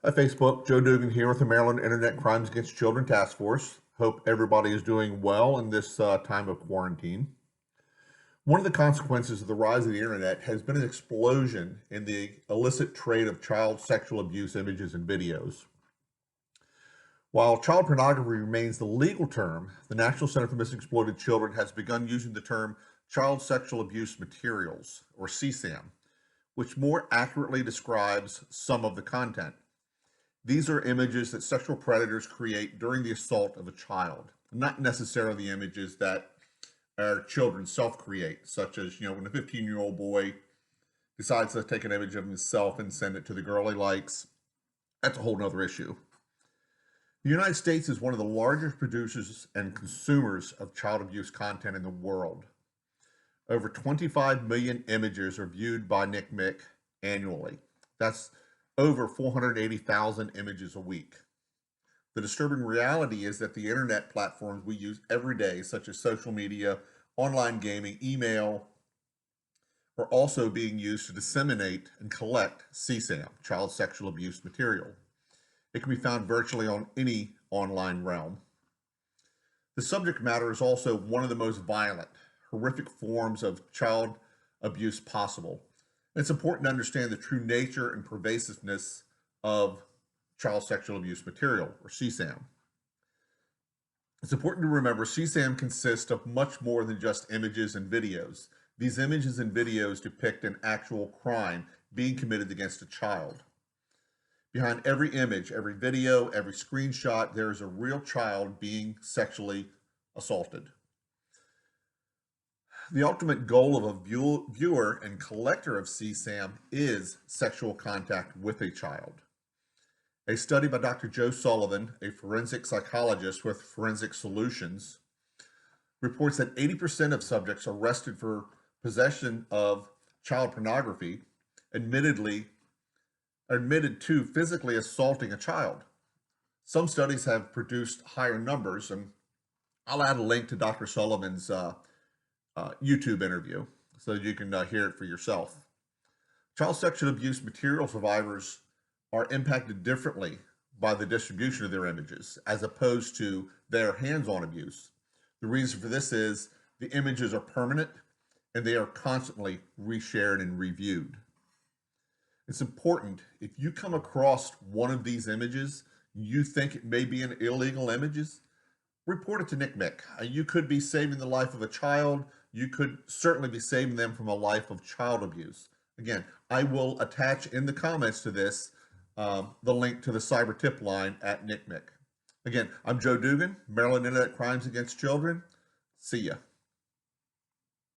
Hi, Facebook. Joe Dugan here with the Maryland Internet Crimes Against Children Task Force. Hope everybody is doing well in this time of quarantine. One of the consequences of the rise of the internet has been an explosion in the illicit trade of child sexual abuse images and videos. While child pornography remains the legal term, the National Center for Missing Exploited Children has begun using the term child sexual abuse materials, or CSAM, which more accurately describes some of the content. These are images that sexual predators create during the assault of a child, not necessarily images that our children self-create, such as, when a 15-year-old boy decides to take an image of himself and send it to the girl he likes. That's a whole nother issue. The United States is one of the largest producers and consumers of child abuse content in the world. Over 25 million images are viewed by NCMEC annually. That's over 480,000 images a week. The disturbing reality is that the internet platforms we use every day, such as social media, online gaming, email, are also being used to disseminate and collect CSAM, child sexual abuse material. It can be found virtually on any online realm. The subject matter is also one of the most violent, horrific forms of child abuse possible. It's important to understand the true nature and pervasiveness of child sexual abuse material, or CSAM. It's important to remember CSAM consists of much more than just images and videos. These images and videos depict an actual crime being committed against a child. Behind every image, every video, every screenshot, there is a real child being sexually assaulted. The ultimate goal of a viewer and collector of CSAM is sexual contact with a child. A study by Dr. Joe Sullivan, a forensic psychologist with Forensic Solutions, reports that 80% of subjects arrested for possession of child pornography admitted to physically assaulting a child. Some studies have produced higher numbers, and I'll add a link to Dr. Sullivan's YouTube interview so that you can hear it for yourself. Child sexual abuse material survivors are impacted differently by the distribution of their images as opposed to their hands-on abuse. The reason for this is the images are permanent and they are constantly reshared and reviewed. It's important, if you come across one of these images, you think it may be an illegal images, report it to NCMEC. You could be saving the life of a child. You could certainly be saving them from a life of child abuse. Again, I will attach in the comments to this the link to the cyber tip line at NCMEC. Again, I'm Joe Dugan, Maryland Internet Crimes Against Children. See ya.